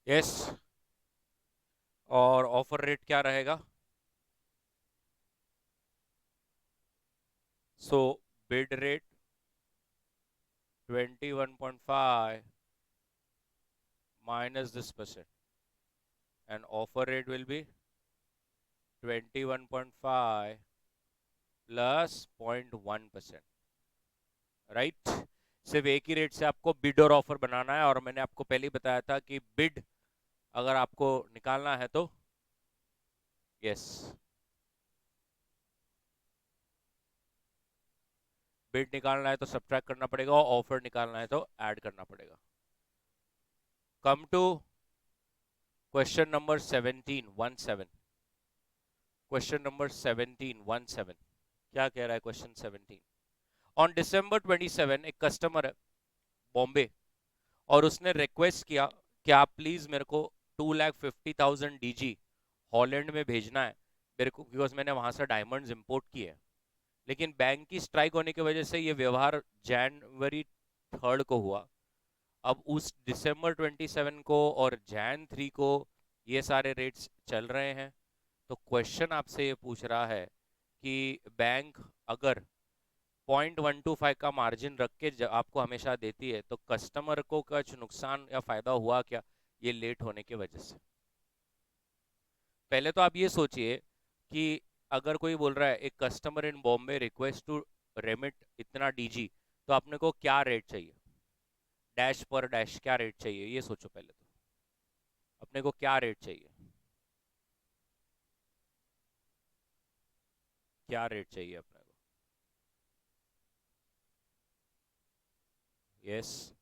Yes. और offer rate क्या रहेगा? सो bid rate 21.5 minus this percent, and offer rate will be 21.5 plus 0.1%, right? सिर्फ एक ही रेट से आपको बिड और ऑफर बनाना है, और मैंने आपको पहले ही बताया था कि बिड अगर आपको निकालना है तो यस, बिड निकालना है तो सब्ट्रैक्ट करना पड़ेगा, और ऑफर निकालना है तो ऐड करना पड़ेगा। Come to question number 17 question number 17 क्या कह रहा है क्वेश्चन 17? ऑन डिसम्बर 27 एक कस्टमर है बॉम्बे, और उसने रिक्वेस्ट किया कि आप प्लीज मेरे को 2,50,000 DG हॉलैंड में भेजना है मेरे को, बिकॉज मैंने वहां से डायमंड्स इंपोर्ट किए हैं। लेकिन बैंक की स्ट्राइक होने की वजह से ये व्यवहार जनवरी 3 को हुआ। अब उस दिसंबर 27 को और Jan 3 को ये सारे रेट्स चल रहे हैं। तो क्वेश्चन आपसे ये पूछ रहा है कि बैंक अगर 0.125 का मार्जिन रख के आपको हमेशा देती है, तो कस्टमर को कुछ नुकसान या फायदा हुआ क्या ये लेट होने की वजह से? पहले तो आप ये सोचिए कि अगर कोई बोल रहा है एक customer in Bombay request to remit इतना DG, तो आपने को क्या रेट चाहिए, डैश पर डैश क्या रेट चाहिए, ये सोचो पहले तो। अपने को क्या रेट चाहिए, क्या रेट चाहिए अपने को? Yes,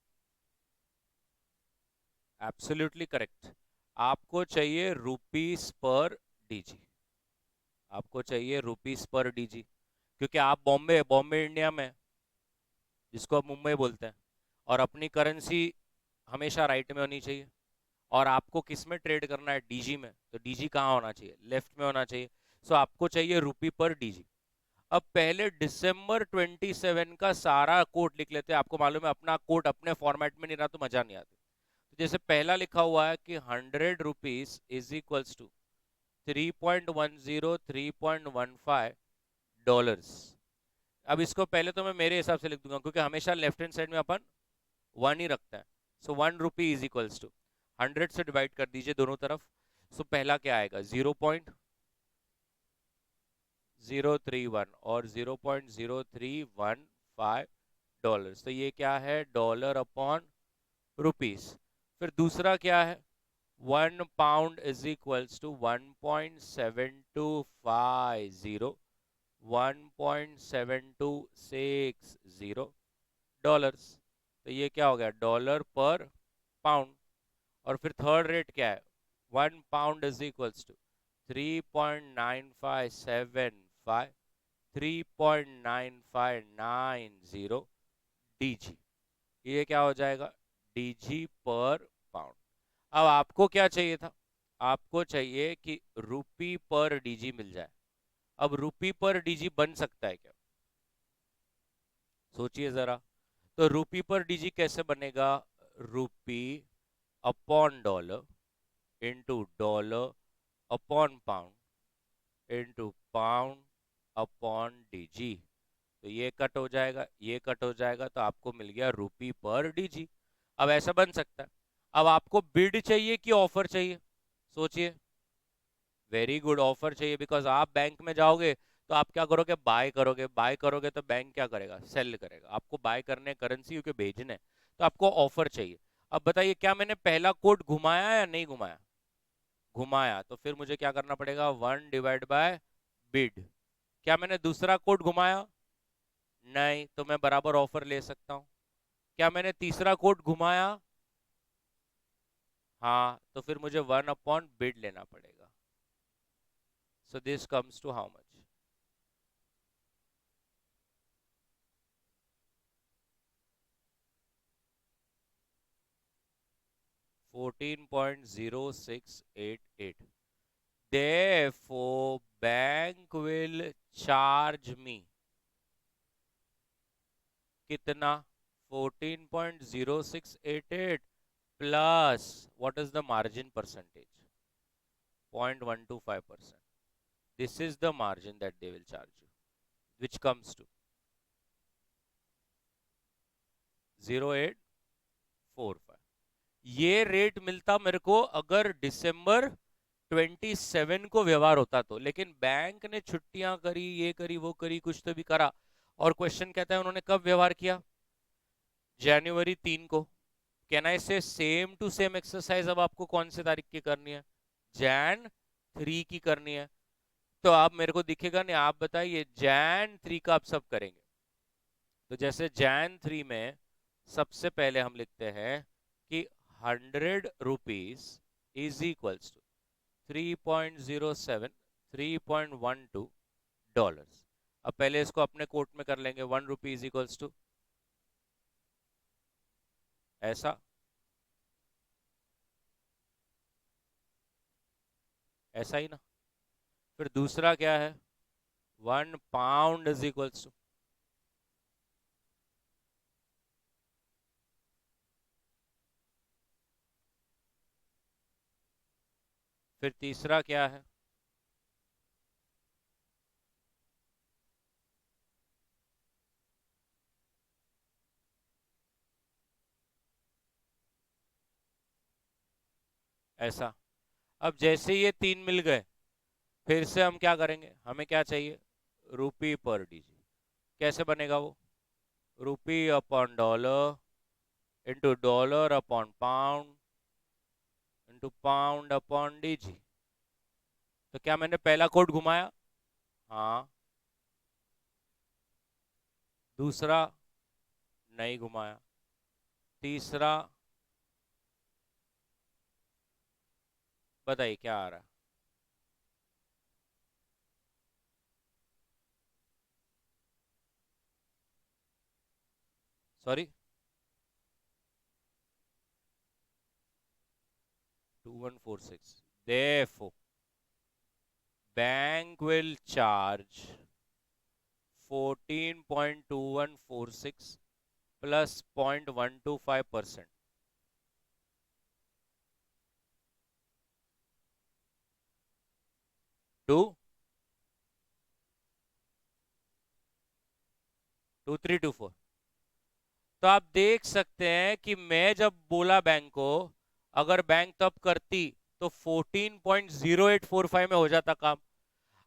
absolutely correct. आपको चाहिए रुपीस पर DG, आपको चाहिए रुपीस पर DG, क्योंकि आप बॉम्बे बॉम्बे इंडिया में, जिसको आप मुंबई बोलते हैं, और अपनी करेंसी हमेशा राइट में होनी चाहिए। और आपको किस में ट्रेड करना है, DG में, तो DG कहाँ होना चाहिए, लेफ्ट में होना चाहिए। सो आपको चाहिए रुपी पर DG। अब पहले दिसंबर 27 का सारा कोड लिख लेते हैं। आपको मालूम है अपना कोड अपने फॉर्मेट में नहीं रहा तो मजा नहीं आती। तो जैसे पहला लिखा हुआ है कि 100 rupees is equals to 3.10 3.15 dollars. अब इसको पहले तो मैं मेरे हिसाब से लिख दूंगा, क्योंकि हमेशा लेफ्ट हैंड साइड में अपन 1 ही रखते हैं। सो 1 रुपी इज इक्वल्स टू 100 से डिवाइड कर दीजिए दोनों तरफ। सो पहला क्या आएगा, 0.031 और 0.0315 डॉलर्स। तो ये क्या है, डॉलर अपॉन रुपीस। फिर दूसरा क्या है, 1 pound is equals to 1.7250 1.7260 dollars. तो ये क्या हो गया, डॉलर पर पाउंड। और फिर थर्ड रेट क्या है, 1 pound is equals to 3.9575 3.9590 DG। ये क्या हो जाएगा, DG पर पाउंड। अब आपको क्या चाहिए था, आपको चाहिए कि रुपी पर DG मिल जाए। अब रुपी पर DG बन सकता है क्या, सोचिए जरा। तो रुपी पर DG कैसे बनेगा, rupee upon dollar into dollar upon pound into pound upon DG। तो ये कट हो जाएगा, ये कट हो जाएगा, तो आपको मिल गया रुपी पर DG। अब ऐसा बन सकता है। अब आपको बिड चाहिए कि ऑफर चाहिए, सोचिए। वेरी गुड, ऑफर चाहिए, बिकॉज आप बैंक में जाओगे तो आप क्या करोगे, बाय करोगे। बाय करोगे तो बैंक क्या करेगा, सेल करेगा। आपको बाय करने करेंसी क्योंकि भेजने, तो आपको ऑफर चाहिए। अब बताइए, क्या मैंने पहला कोड घुमाया या नहीं घुमाया? घुमाया। तो फिर मुझे क्या करना पड़ेगा, 1/बिड। क्या मैंने दूसरा कोड घुमाया? नहीं, तो मैं बराबर ऑफर ले सकता हूं। क्या मैंने तीसरा कोड घुमाया? हाँ, तो फिर मुझे 1/बिड लेना पड़ेगा। So this comes to how much, 14.0688। Therefore, bank will charge me कितना, 14.0688 plus what is the margin percentage 0.125%. This is the margin that they will charge you, which comes to 0.845. ये रेट मिलता मेरे को अगर दिसंबर 27 को व्यवहार होता तो, लेकिन बैंक ने छुट्टियां करी, ये करी, वो करी, कुछ तो भी करा, और क्वेश्चन कहता है उन्होंने कब व्यवहार किया, जनवरी 3 को। कैन आई से सेम टू सेम एक्सरसाइज अब आपको कौन से तारीख की करनी है, जैन 3 की करनी है। तो आप मेरे को दिखेगा नहीं, आप बताइए जैन 3 का आप सब करेंगे। तो जैसे जैन 3 में सबसे पहले हम लिखते हैं कि 100 रुपीज इज इक्वल्स टू 3.07 $3.12। अब पहले इसको अपने कोट में कर लेंगे, 1 रुपी इज इक्वल्स टू ऐसा, ऐसा ही ना। फिर दूसरा क्या है, 1 पाउंड इज इक्वल्स टू, फिर तीसरा क्या है, ऐसा। अब जैसे ये 3 मिल गए, फिर से हम क्या करेंगे, हमें क्या चाहिए, रुपी पर डीजी। कैसे बनेगा वो, rupee upon dollar into dollar upon pound into pound upon DG. तो क्या मैंने पहला कोड घुमाया, हाँ। दूसरा नहीं घुमाया, तीसरा बताइए क्या आ रहा है, sorry 2146। therefore bank will charge 14.2146 plus 0.125% to 2324। तो आप देख सकते हैं कि मैं जब बोला बैंक को, अगर बैंक तब करती तो 14.0845 में हो जाता काम।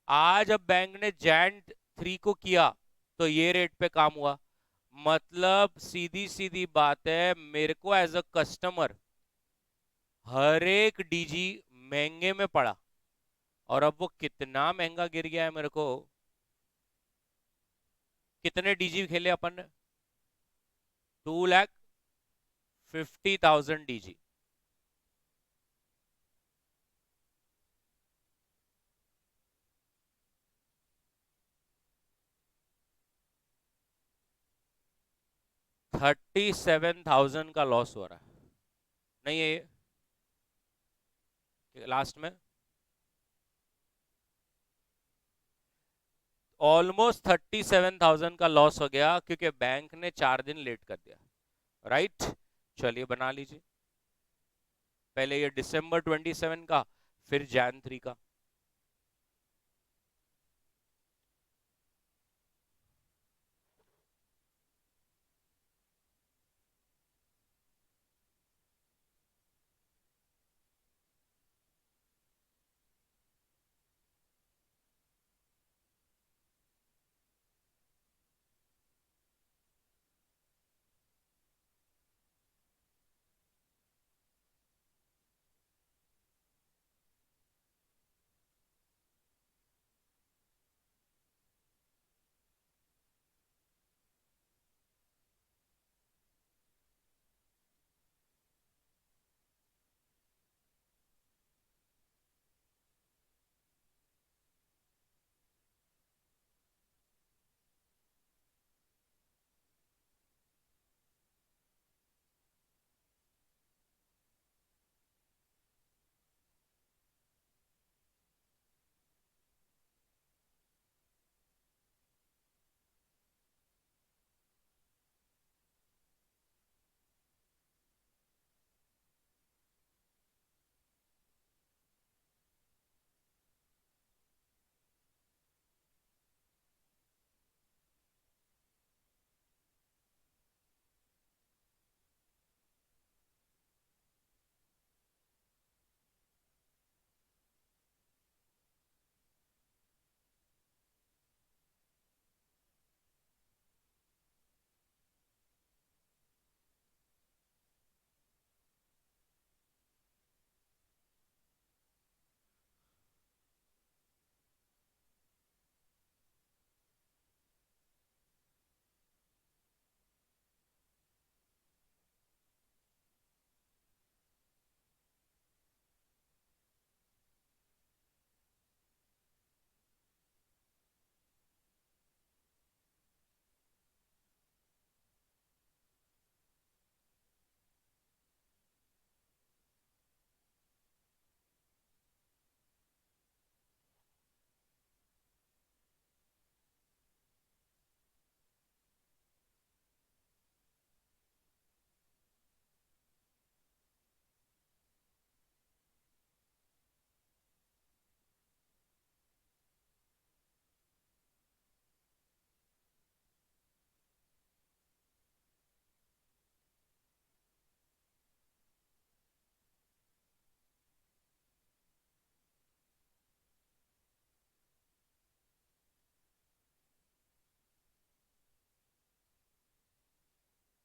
आज अब बैंक ने जैन 3 को किया तो ये रेट पे काम हुआ। मतलब सीधी सीधी बात है, मेरे को एज अ कस्टमर हर एक डीजी महंगे में पड़ा, और अब वो कितना महंगा गिर गया है मेरे को। कितने डीजी खेले अपन ने, 2,50,000 डीजी। 37,000 का लॉस हो रहा है। नहीं है ये लास्ट में ऑलमोस्ट 37,000 का लॉस हो गया, क्योंकि बैंक ने 4 दिन लेट कर दिया, राइट। चलिए बना लीजिए, पहले ये दिसंबर 27 का, फिर जैन 3 का।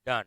डन।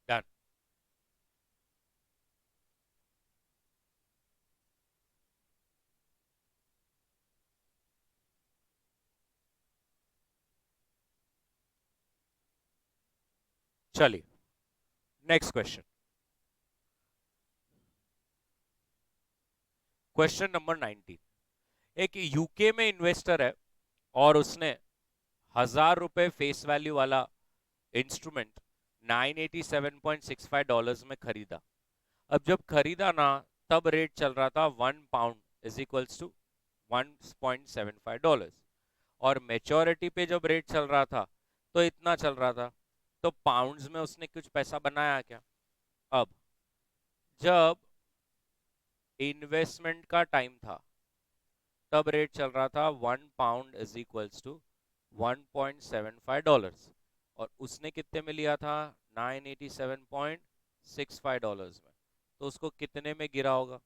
डन। चलिए, नेक्स्ट क्वेश्चन। Question number 19। एक यूके में इन्वेस्टर है और उसने 1,000 रुपए फेस वैल्यू वाला इंस्ट्रूमेंट $987.65 में खरीदा। अब जब खरीदा ना, तब रेट चल रहा था 1 पाउंड इज इक्वल्स टू $1.75। और मेच्योरिटी पे जब रेट चल रहा था तो इतना चल रहा था। तो पाउंड्स में उसने कुछ पैसा बनाया क्या? अब जब इन्वेस्टमेंट का टाइम था तब रेट चल रहा था 1 पाउंड इज इक्वल्स टू $1.75। और उसने कितने में लिया था? $987.65 में। तो उसको कितने में गिरा होगा?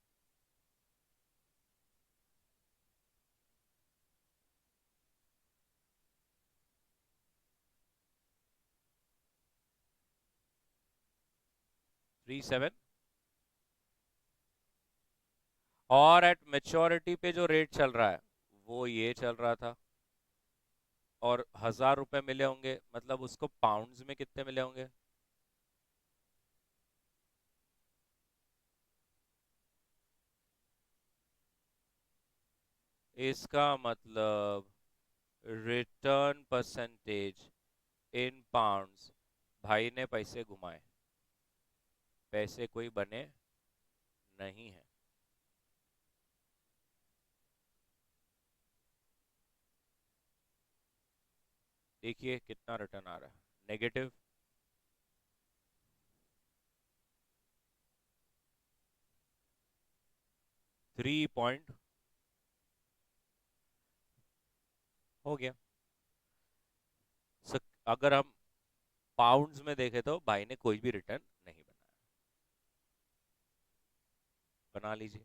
37। और एट मेच्योरिटी पे जो रेट चल रहा है वो ये चल रहा था। और 1,000 रुपए मिले होंगे, मतलब उसको पाउंड्स में कितने मिले होंगे? इसका मतलब रिटर्न परसेंटेज इन पाउंड्स, भाई ने पैसे घुमाए, पैसे कोई बने नहीं है। देखिए कितना रिटर्न आ रहा है, नेगेटिव 3 पॉइंट हो गया। अगर हम पाउंड्स में देखें तो भाई ने कोई भी रिटर्न नहीं बनाया। बना लीजिए।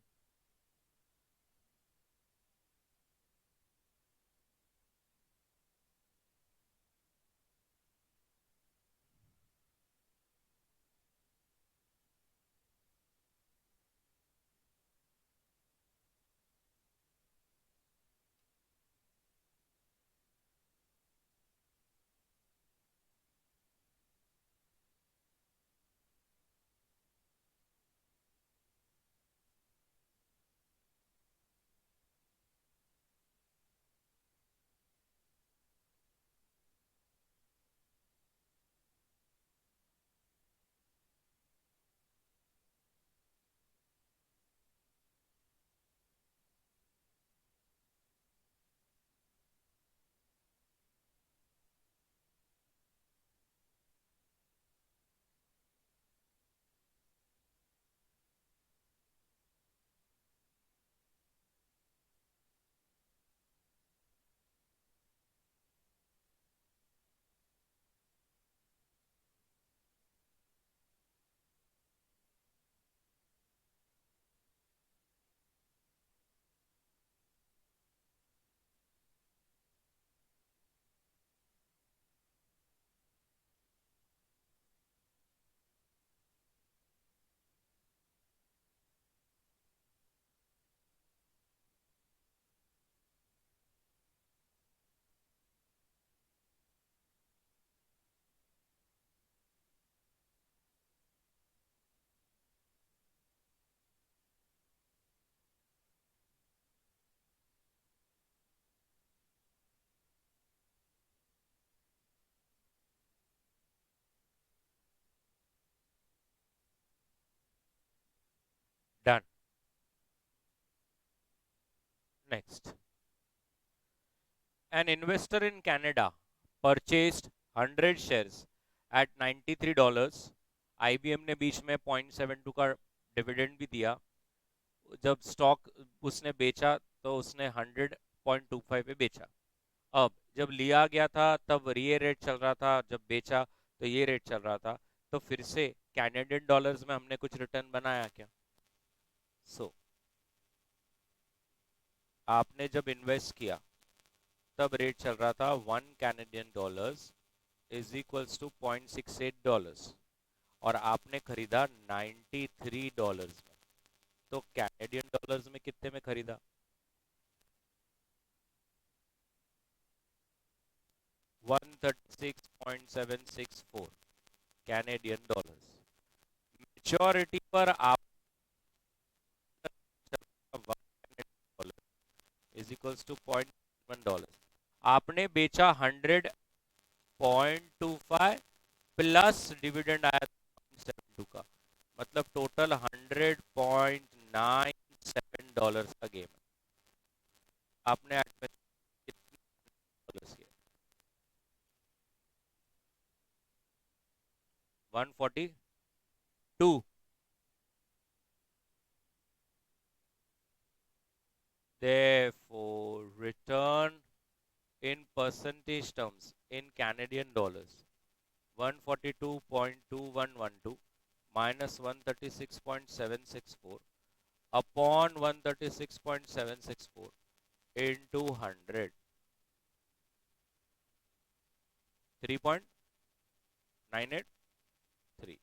Done. Next, an investor in Canada purchased 100 shares at $93। IBM ने बीच में 0.72 का डिविडेंड भी दिया। जब स्टॉक उसने बेचा तो उसने 100.25 पे बेचा। अब जब लिया गया था तब ये रेट चल रहा था, जब बेचा तो ये रेट चल रहा था। तो फिर से कैनेडियन डॉलर्स में हमने कुछ रिटर्न बनाया क्या? सो आपने जब इन्वेस्ट किया तब रेट चल रहा था 1 Canadian dollars is equals to $0.68, और आपने खरीदा $93 में। तो कैनेडियन डॉलर्स में कितने में खरीदा? 136.764 कैनेडियन डॉलर्स। मेच्योरिटी पर आप इज इक्वल्स टू $0.1। आपने बेचा 100.25 प्लस डिविडेंड आया 0.72 का, मतलब टोटल $100.97 का गेम है। आपने आज में कितने डॉलर्स किए? 142। Therefore, return in percentage terms in Canadian dollars, 142.2112 minus 136.764 upon 136.764 into 100, 3.983।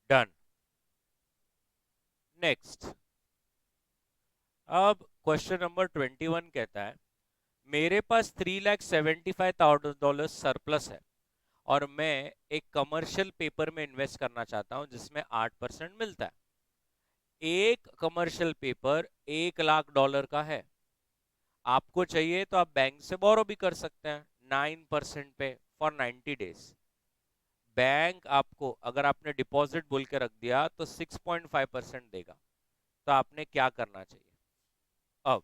Done. Next, अब क्वेश्चन नंबर 21 कहता है मेरे पास $3,75,000 सरप्लस है और मैं एक कमर्शियल पेपर में इन्वेस्ट करना चाहता हूं जिसमें 8% मिलता है। एक कमर्शियल पेपर $1,00,000 का है। आपको चाहिए तो आप बैंक से बोरो भी कर सकते हैं 9% पे फॉर 90 डेज। बैंक आपको, अगर आपने डिपॉजिट बोल के रख दिया तो 6.5% देगा। तो आपने क्या करना चाहिए? अब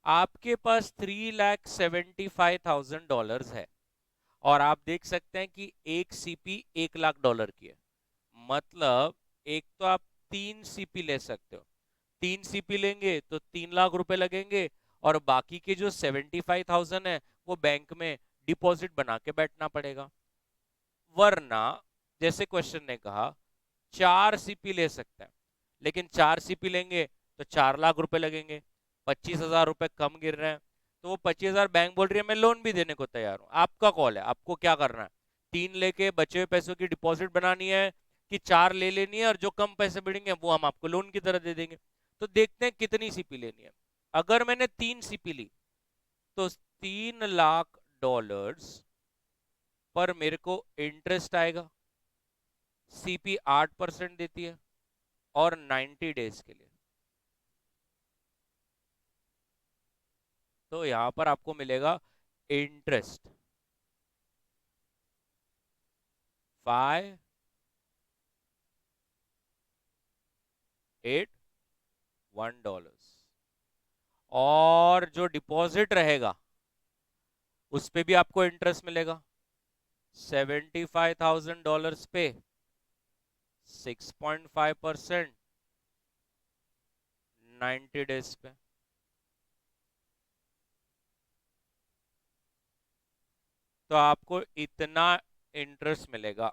आपके पास $3,75,000 है और आप देख सकते हैं कि एक सीपी $1,00,000 की है। मतलब एक तो आप 3 सीपी ले सकते हो। 3 सीपी लेंगे तो $3,00,000 लगेंगे और बाकी के जो 75,000 है वो बैंक में डिपॉजिट बना के बैठना पड़ेगा। वरना जैसे क्वेश्चन ने कहा 4 सीपी ले सकते हैं, लेकिन 4 सीपी लेंगे तो $4,00,000 लगेंगे। $25,000 कम गिर रहे हैं, तो वो 25,000 बैंक बोल रही है मैं लोन भी देने को तैयार हूं। आपका कॉल है, आपको क्या करना है? 3 लेके बचे हुए पैसों की डिपॉजिट बनानी है कि 4 ले लेनी है और जो कम पैसे बढ़ेंगे वो हम आपको लोन की तरह दे देंगे। तो देखते हैं कितनी सीपी लेनी है। अगर मैंने 3 सीपी ली तो $3,00,000 पर मेरे को इंटरेस्ट आएगा। सीपी 8% देती है और 90 डेज के लिए। तो यहां पर आपको मिलेगा इंटरेस्ट $581 और जो डिपॉजिट रहेगा उस पे भी आपको इंटरेस्ट मिलेगा $75,000 पे 6.5% 90 डेज पे। तो आपको इतना इंटरेस्ट मिलेगा।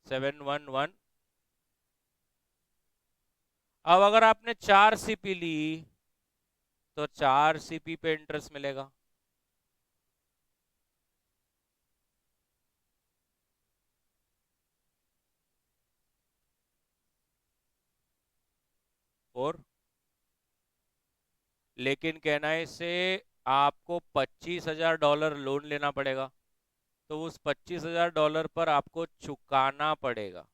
711। अब अगर आपने 4 सीपी ली तो 4 सीपी पे इंटरेस्ट मिलेगा और, लेकिन कहना है इससे आपको $25,000 लोन लेना पड़ेगा। तो उस $25,000 पर आपको चुकाना पड़ेगा।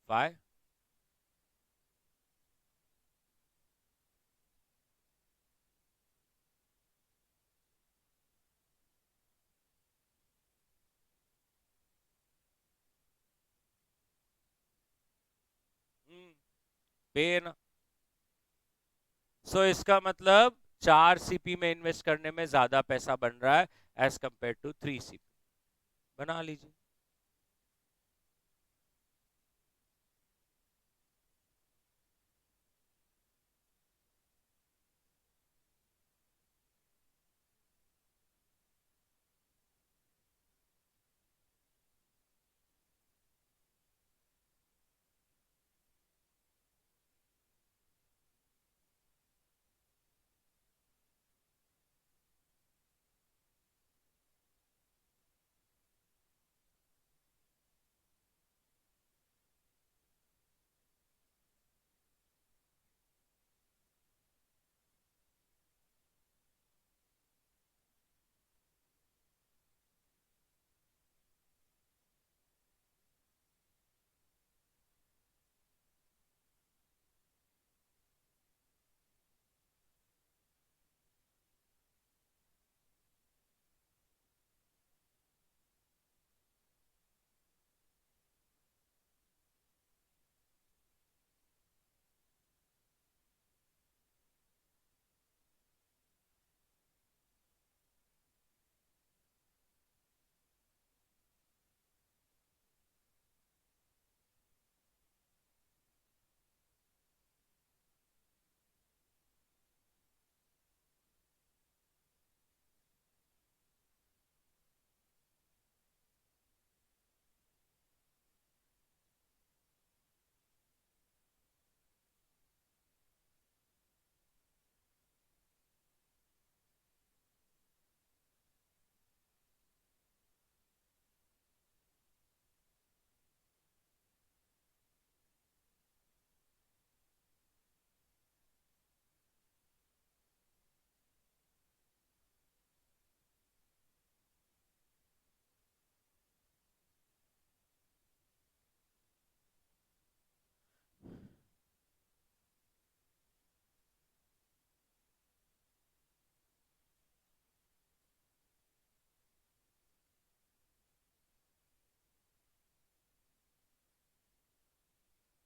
फाइव। पे ना। सो इसका मतलब 4 सीपी में इन्वेस्ट करने में ज्यादा पैसा बन रहा है एज कंपेयर टू 3 सीपी। बना लीजिए।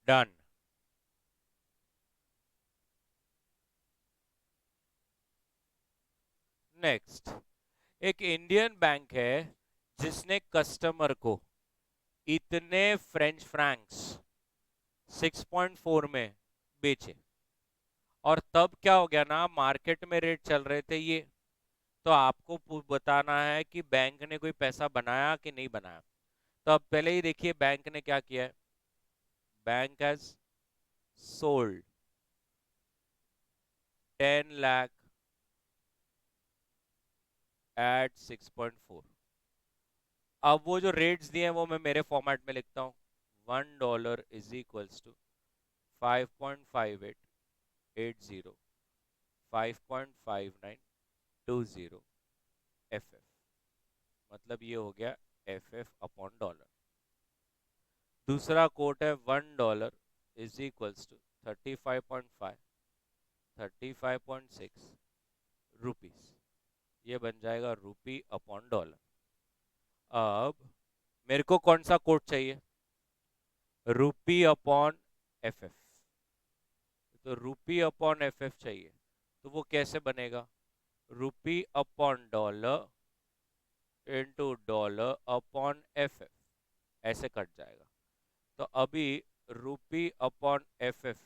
डन। नेक्स्ट, एक इंडियन बैंक है जिसने कस्टमर को इतने फ्रेंच फ्रैंक्स 6.4 में बेचे, और तब क्या हो गया ना, मार्केट में रेट चल रहे थे ये, तो आपको बताना है कि बैंक ने कोई पैसा बनाया कि नहीं बनाया। तो अब पहले ही देखिए बैंक ने क्या किया है। Bank has sold 10 lakh at 6.4। अब वो जो रेट्स दिए हैं वो मैं मेरे फॉर्मेट में लिखता हूँ। $1 इज इक्वल्स टू 5.5880, 5.5920 मतलब ये हो गया FF/$। दूसरा कोट है $1 इज इक्वल्स टू 35.6 ये बन जाएगा ₹/$। अब मेरे को कौन सा कोट चाहिए? ₹/FF। तो ₹/FF चाहिए, तो वो कैसे बनेगा? ₹/$, इंटू $/FF, ऐसे कट जाएगा। तो अभी ₹/FF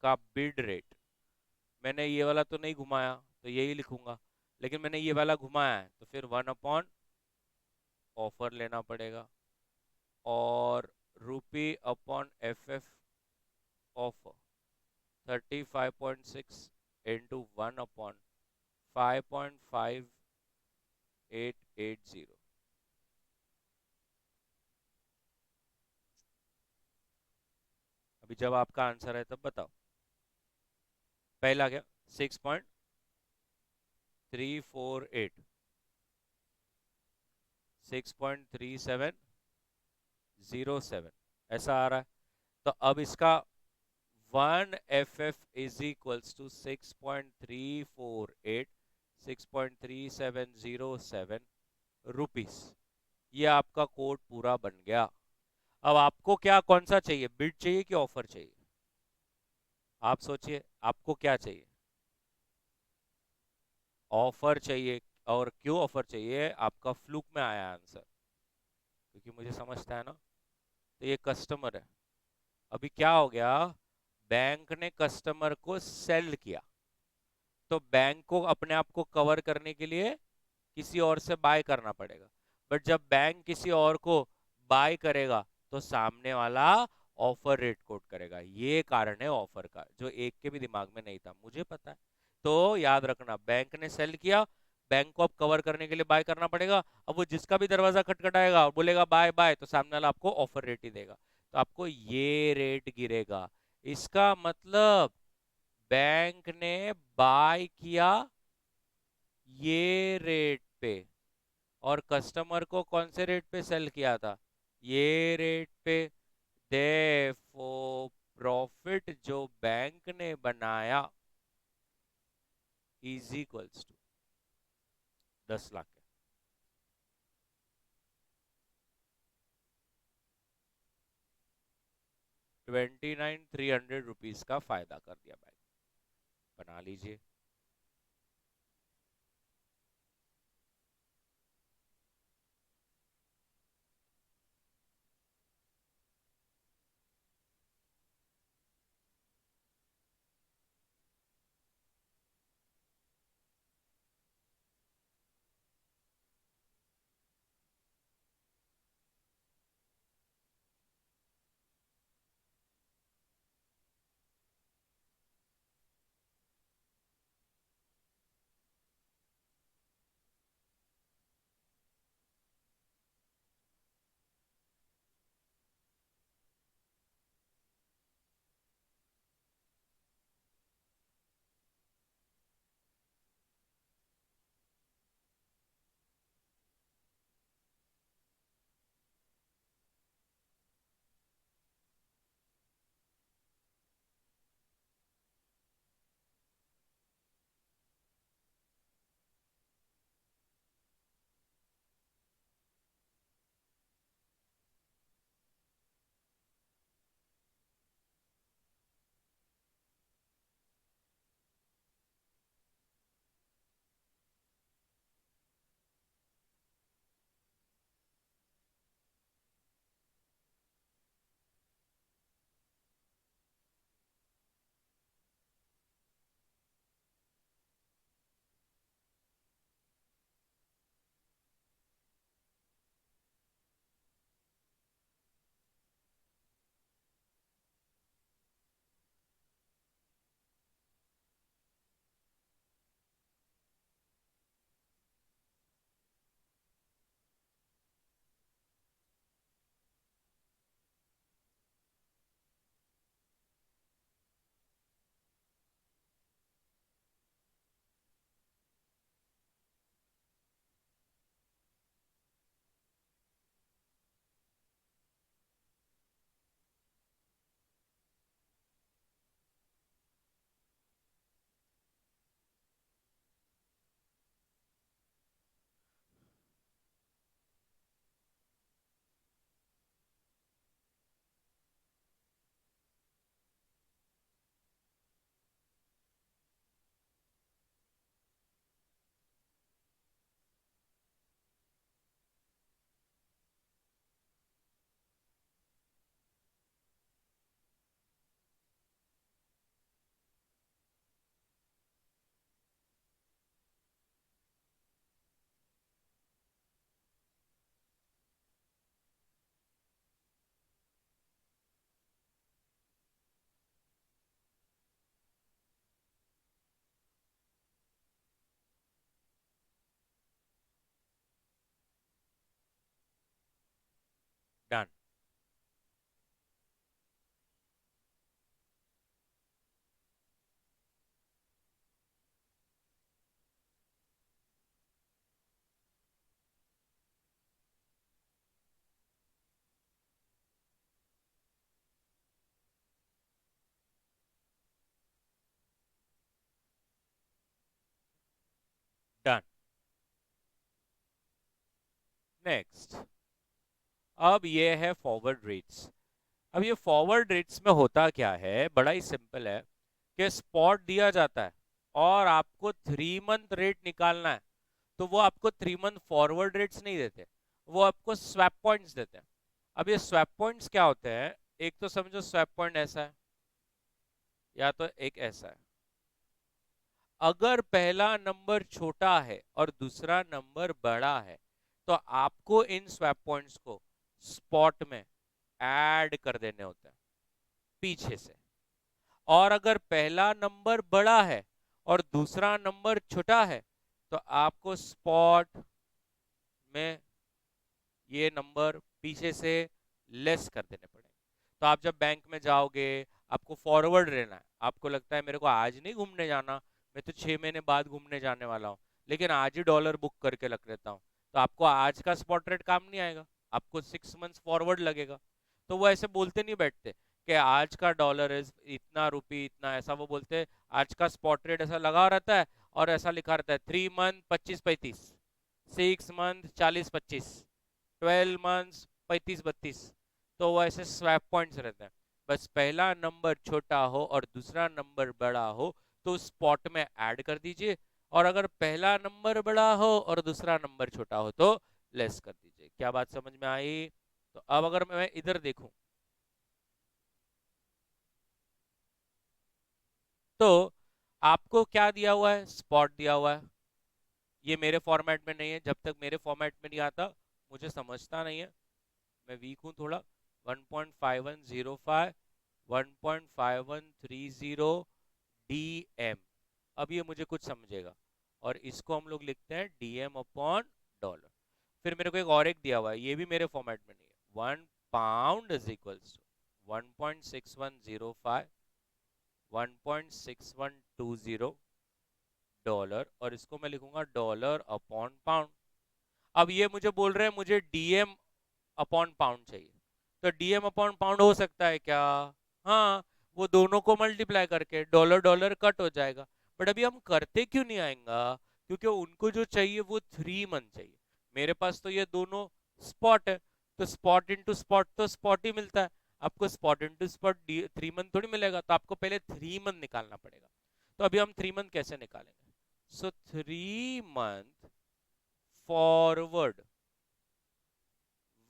का बिड रेट, मैंने ये वाला तो नहीं घुमाया तो यही लिखूंगा, लेकिन मैंने ये वाला घुमाया है तो फिर 1/ऑफर लेना पड़ेगा, और ₹/FF ऑफर 35.6 इंटू 1/5.5880। अभी जब आपका आंसर है तब बताओ। पहला क्या? 6.348, 6.3707 ऐसा आ रहा है। तो अब इसका 1FF is equals to 6.348, 6.3707 rupees. ये आपका कोड पूरा बन गया। अब आपको क्या, कौन सा चाहिए, बिड चाहिए कि ऑफर चाहिए? आप सोचिए आपको क्या चाहिए। ऑफर चाहिए। और क्यों ऑफर चाहिए? आपका फ्लूक में आया आंसर, क्योंकि मुझे समझता है ना। तो ये कस्टमर है। अभी क्या हो गया, बैंक ने कस्टमर को सेल किया, तो बैंक को अपने आप को कवर करने के लिए किसी और से बाय करना पड़ेगा। बट जब बैंक किसी और को बाय करेगा तो सामने वाला ऑफर रेट कोट करेगा। ये कारण है ऑफर का, जो एक के भी दिमाग में नहीं था, मुझे पता है। तो याद रखना, बैंक ने सेल किया, बैंक को अब कवर करने के लिए बाय करना पड़ेगा। अब वो जिसका भी दरवाजा खटखटाएगा और बोलेगा बाय बाय, तो सामने वाला आपको ऑफर रेट ही देगा, तो आपको ये रेट गिरेगा। इसका मतलब बैंक ने बाय किया ये रेट पे, और कस्टमर को कौन से रेट पे सेल किया था? ये रेट पे। देयरफॉर प्रॉफिट जो बैंक ने बनाया is equals to 10 lakh. 29,300 rupees का फायदा कर दिया बैंक। बना लीजिए। नेक्स्ट, अब ये है फॉरवर्ड रेट्स। अब ये फॉरवर्ड रेट्स में होता क्या है, बड़ा ही सिंपल है कि स्पॉट दिया जाता है और आपको 3 मंथ रेट निकालना है, तो वो आपको 3 मंथ फॉरवर्ड रेट्स नहीं देते, वो आपको स्वैप पॉइंट्स देते हैं। अब ये स्वैप पॉइंट्स क्या होते हैं, एक तो समझो स्वैप पॉइंट ऐसा है, या तो एक ऐसा है। अगर पहला नंबर छोटा है और दूसरा नंबर बड़ा है, तो आपको इन स्वैप पॉइंट्स को स्पॉट में ऐड कर देने होते हैं पीछे से। और अगर पहला नंबर बड़ा है और दूसरा नंबर छोटा है, तो आपको स्पॉट में ये नंबर पीछे से लेस कर देने पड़ेंगे। तो आप जब बैंक में जाओगे, आपको फॉरवर्ड लेना है, आपको लगता है मेरे को आज नहीं घूमने जाना, मैं तो 6 महीने बाद घूमने जाने वाला हूँ, लेकिन आज ही डॉलर बुक करके रख लेता हूँ, तो आपको आज का स्पॉट रेट काम नहीं आएगा, आपको 6 मंथ्स फॉरवर्ड लगेगा। तो वो ऐसे बोलते नहीं बैठते कि आज का डॉलर इज इतना रुपी इतना, ऐसा वो बोलते आज का स्पॉट रेट ऐसा लगा रहता है और ऐसा लिखा रहता है 3 मंथ 25-35, 6 मंथ 40-25, 12 मंथ्स 35-32। तो वो ऐसे स्वैप पॉइंट्स रहते हैं। बस पहला नंबर छोटा हो और दूसरा नंबर बड़ा हो तो स्पॉट में ऐड कर दीजिए, और अगर पहला नंबर बड़ा हो और दूसरा नंबर छोटा हो तो लेस कर दीजिए। क्या बात समझ में आई? तो अब अगर मैं इधर देखूं, तो आपको क्या दिया हुआ है, स्पॉट दिया हुआ है। ये मेरे फॉर्मेट में नहीं है, जब तक मेरे फॉर्मेट में नहीं आता मुझे समझता नहीं है, मैं वीक हूँ थोड़ा। 1.5105, 1.5130 DM। अब ये मुझे कुछ समझेगा, और इसको हम लोग लिखते हैं DM अपॉन डॉलर। फिर मेरे को एक दिया हुआ है, ये भी मेरे फॉर्मेट में नहीं है। 1 pound is equals to 1.6105, 1.6120 dollar, और इसको मैं लिखूंगा डॉलर अपॉन पाउंड। अब ये मुझे बोल रहे हैं मुझे डीएम अपॉन पाउंड चाहिए, तो डीएम अपॉन पाउंड हो सकता है क्या? हाँ, वो दोनों को मल्टीप्लाई करके डॉलर डॉलर कट हो जाएगा। बट अभी हम करते क्यों नहीं आएंगा, क्योंकि उनको जो चाहिए वो 3 मंथ चाहिए। मेरे पास तो ये दोनों स्पॉट है, तो स्पॉट इंटू स्पॉट तो स्पॉट ही मिलता है। आपको स्पॉट इंटू स्पॉट 3 मंथ थोड़ी मिलेगा, तो आपको पहले 3 मंथ निकालना पड़ेगा। तो अभी हम 3 मंथ कैसे निकालेंगे? So 3 month forward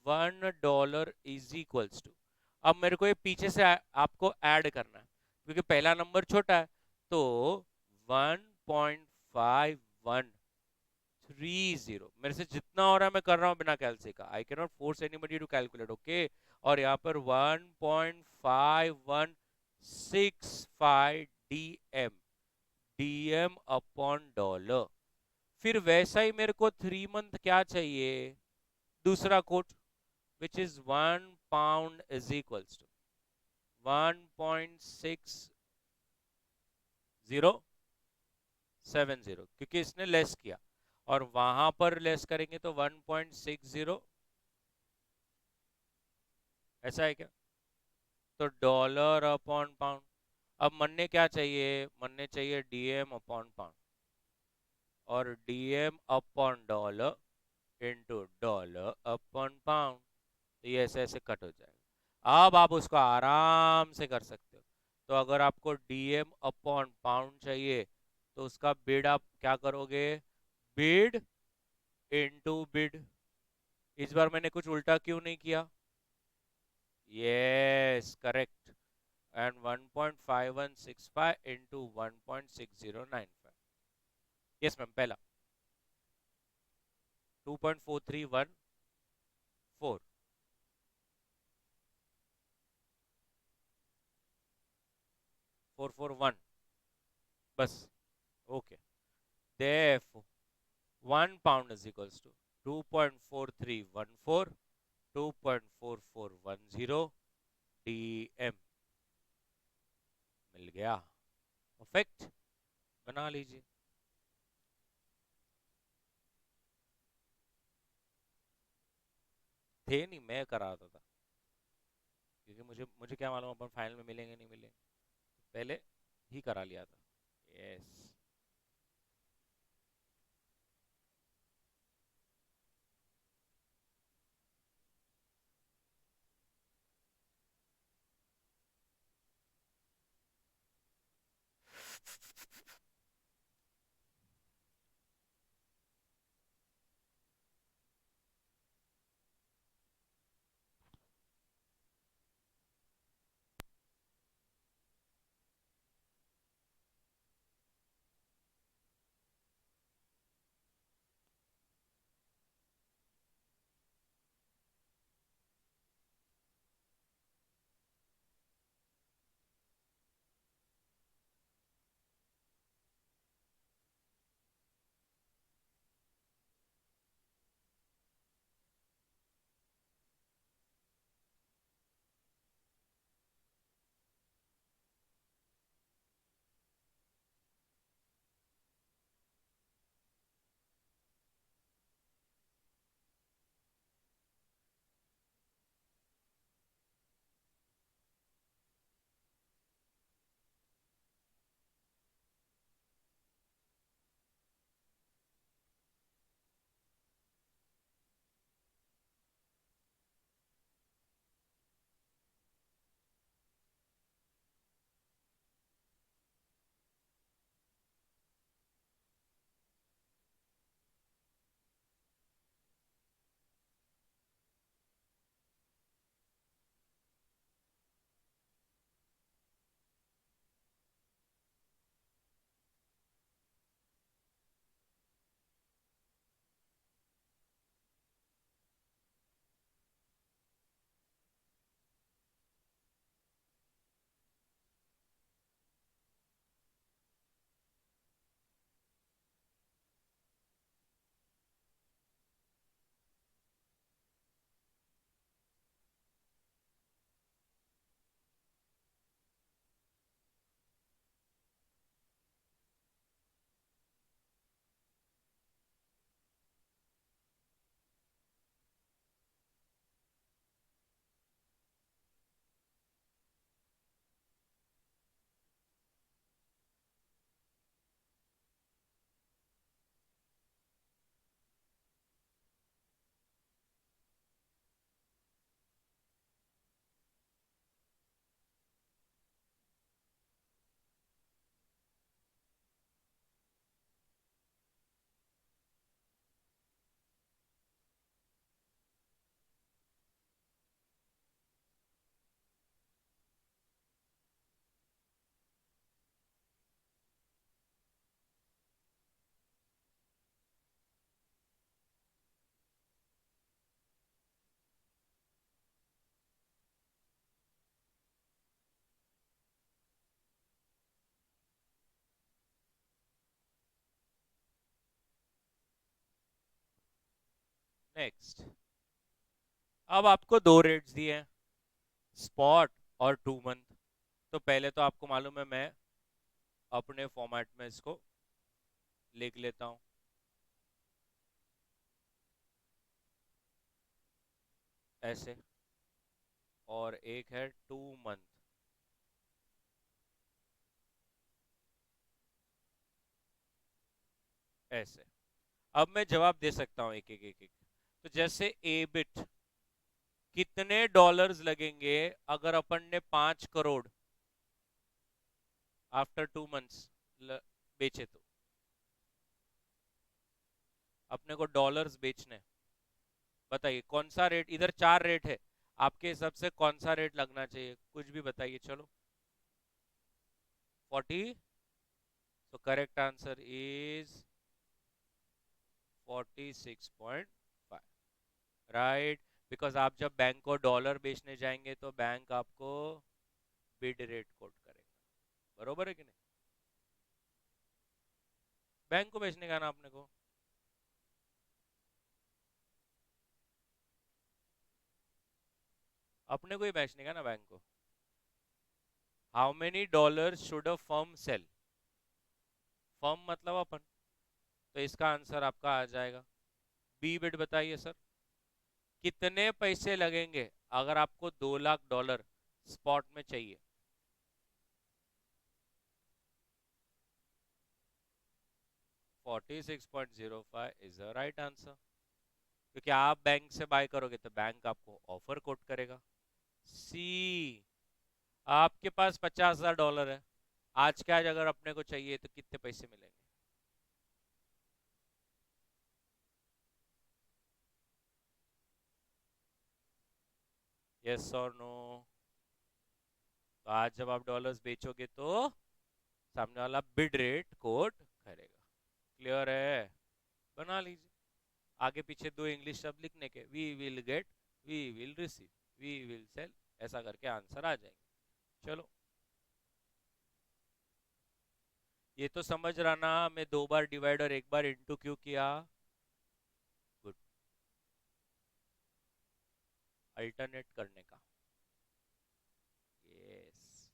$1 is equals to, अब मेरे को ये पीछे से आपको ऐड करना है, क्योंकि पहला नंबर छोटा है, तो 1.5130 मेरे से जितना हो रहा है मैं कर रहा हूँ बिना कैलसी का। I can not force anybody to calculate, okay. और यहाँ पर 1.5165 DM, DM अपॉन डॉलर। फिर वैसा ही मेरे को 3 मंथ क्या चाहिए, दूसरा coat, which is 1 pound is equals to 1.6070, क्योंकि इसने लेस किया, और वहां पर लेस करेंगे तो 1.60, ऐसा है क्या? तो डॉलर अपॉन पाउंड। अब मनने क्या चाहिए, मनने चाहिए डीएम अपॉन पाउंड, और DM upon dollar into dollar upon pound. तो ये ऐसे ऐसे कट हो जाएगा। अब आप उसको आराम से कर सकते हो। तो अगर आपको डीएम अपॉन पाउंड चाहिए, तो उसका बिड आप क्या करोगे, बिड इनटू बिड। इस बार मैंने कुछ उल्टा क्यों नहीं किया? Yes, correct. And 1.5165 into 1.6095। Yes ma'am, पहला 2.4314, 441, बस, okay. Therefore, 1 pound is equals to 2.4314, 2.4410 DM। मिल गया, परफेक्ट, बना लीजिए। थे नहीं, मैं करा रहा था, क्योंकि मुझे मुझे क्या मालूम अपन फाइनल में मिलेंगे नहीं मिलेंगे, पहले ही करा लिया था। यस। नेक्स्ट, अब आपको दो रेट्स दिए हैं, स्पॉट और 2 मंथ। तो पहले तो आपको मालूम है, मैं अपने फॉर्मेट में इसको लिख लेता हूं, ऐसे। और एक है 2 मंथ, ऐसे। अब मैं जवाब दे सकता हूं एक एक एक एक। तो जैसे ए बिट, कितने डॉलर्स लगेंगे अगर अपन ने 5 करोड़ आफ्टर 2 मंथ्स बेचे? तो अपने को डॉलर्स बेचने हैं। बताइए कौन सा रेट, इधर 4 रेट है, आपके हिसाब से कौन सा रेट लगना चाहिए, कुछ भी बताइए। चलो, 40। तो correct answer is 46.5, right. Because आप जब बैंक को डॉलर बेचने जाएंगे तो बैंक आपको बिड रेट कोट करेगा, बरोबर है कि नहीं? बैंक को बेचने का ना अपने को, अपने को ही बेचने का ना बैंक को। How many dollar should a firm sell? Firm मतलब अपन। तो इसका आंसर आपका आ जाएगा बी बिट। बताइए सर, कितने पैसे लगेंगे अगर आपको 2 लाख डॉलर स्पॉट में चाहिए? 46.05 इज द राइट आंसर। क्योंकि आप बैंक से बाय करोगे तो बैंक आपको ऑफर कोट करेगा। सी, आपके पास 50,000 डॉलर है, आज के आज अगर अपने को चाहिए तो कितने पैसे मिलेंगे? यस और नो? तो आज जब आप डॉलर्स बेचोगे तो सामने वाला बिड रेट कोट करेगा। क्लियर है? बना लीजिए। आगे पीछे दो इंग्लिश शब्द लिखने के, we will get, we will receive, we will sell, ऐसा करके आंसर आ जाएंगे। चलो, ये तो समझ रहा ना, मैं 2 बार डिवाइड और 1 बार इंटू क्यों किया? गुड। अल्टरनेट करने का। यस।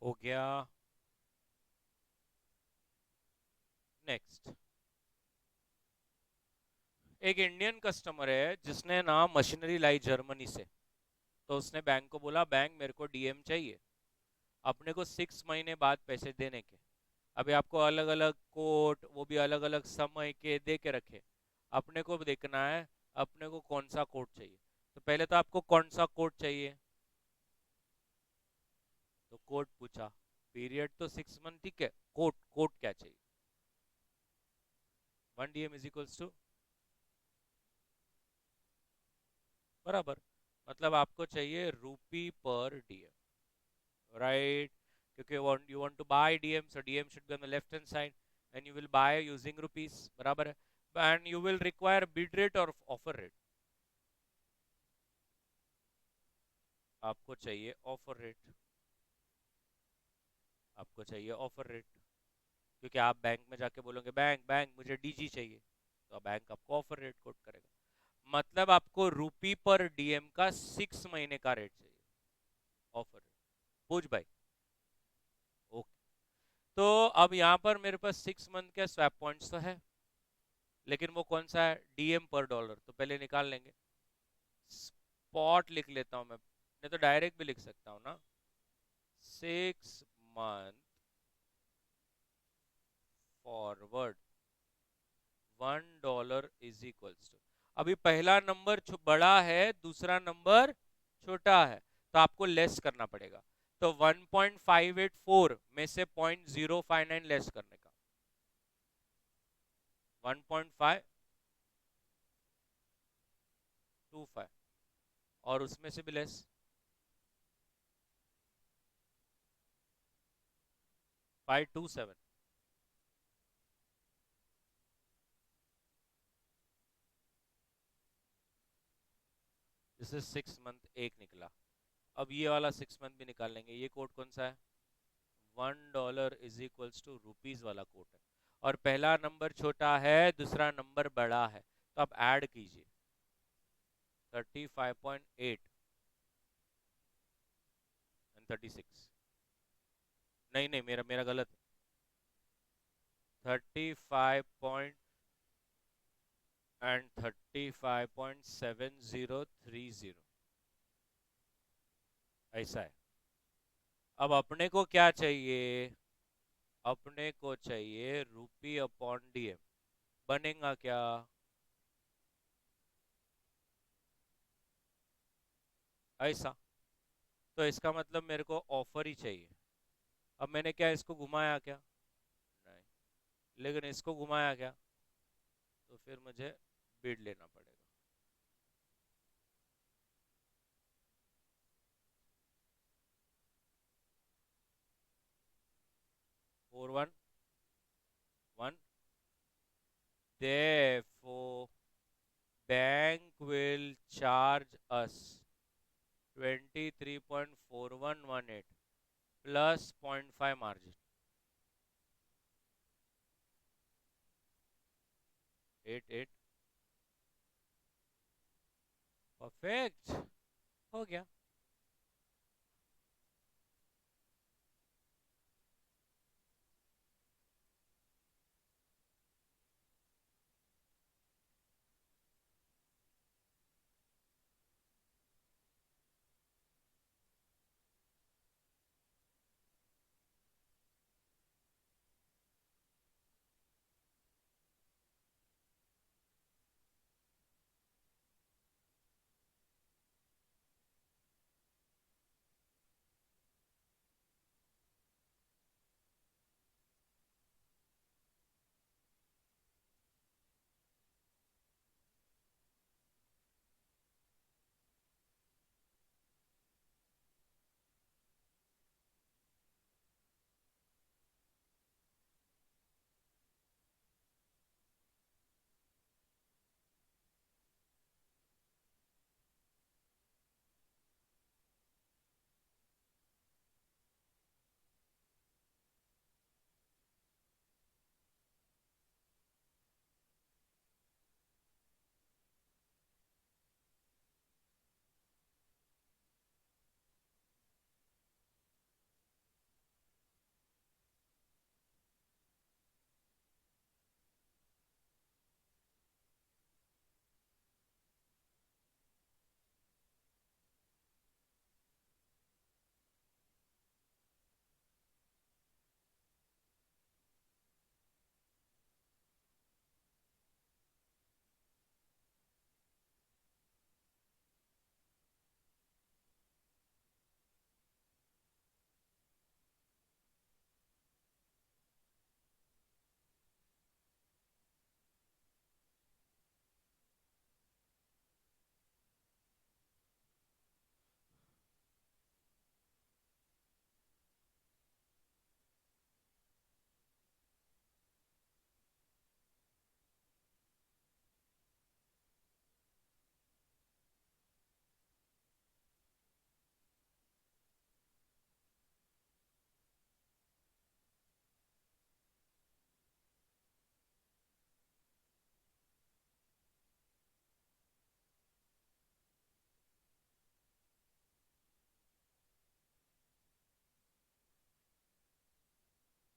हो गया। नेक्स्ट। एक इंडियन कस्टमर है जिसने ना मशीनरी लाई जर्मनी से। तो उसने बैंक को बोला, बैंक मेरे को डीएम चाहिए, अपने को 6 महीने बाद पैसे देने के। अभी आपको अलग अलग कोट, वो भी अलग अलग समय के दे के रखे। अपने को देखना है अपने को कौन सा कोट चाहिए। तो पहले तो आपको कौन सा कोट चाहिए? तो कोट पूछा, पीरियड तो 6 मंथ, ठीक है, कोट कोट क्या चाहिए? 1 DM = बराबर, मतलब आपको चाहिए रुपी पर डीएम, राइट? क्योंकि you want to buy DM, so DM should be on the left hand side and you will buy using rupees, बराबर है? And you will require bid rate और ऑफर रेट। आपको चाहिए offer rate, आपको चाहिए offer rate, क्योंकि आप bank में जाके बोलोगे बैंक बैंक मुझे डीजी चाहिए, तो बैंक आपको ऑफर रेट कोट करेगा। मतलब आपको रुपी पर डीएम का 6 महीने का रेट चाहिए, ऑफर रेट। पूछ भाई। ओके। तो अब यहाँ पर मेरे पास 6 मंथ के स्वैप पॉइंट्स तो है, लेकिन वो कौन सा है? डीएम पर डॉलर, तो पहले निकाल लेंगे। स्पॉट लिख लेता हूँ मैं तो डायरेक्ट भी लिख सकता हूँ ना। 6 मंथ फॉरवर्ड $1 अभी पहला नंबर बड़ा है, दूसरा नंबर छोटा है, तो आपको लेस करना पड़ेगा। तो 1.584 में से 0.059 लेस करने का, 1.525, और उसमें से भी लेस 527। जैसे 6 मंथ एक निकला, अब ये वाला 6 मंथ भी निकाल लेंगे। ये कोड कौन सा है? $1 इज इक्वल्स टू रुपीज वाला कोड है, और पहला नंबर छोटा है, दूसरा नंबर बड़ा है, तो आप ऐड कीजिए 35.8 एंड 36। नहीं नहीं, मेरा मेरा गलत। 35 एंड 35.7030, ऐसा है। अब अपने को क्या चाहिए? अपने को चाहिए रूपी अपॉन डीएम। बनेगा क्या? ऐसा। तो इसका मतलब मेरे को ऑफर ही चाहिए। अब मैंने क्या इसको घुमाया क्या? नहीं। लेकिन इसको घुमाया क्या? तो फिर मुझे बिड लेना पड़ेगा। 411। Therefore, bank will charge us 23.4118 plus 0.5 margin, 88। Perfect, हो गया।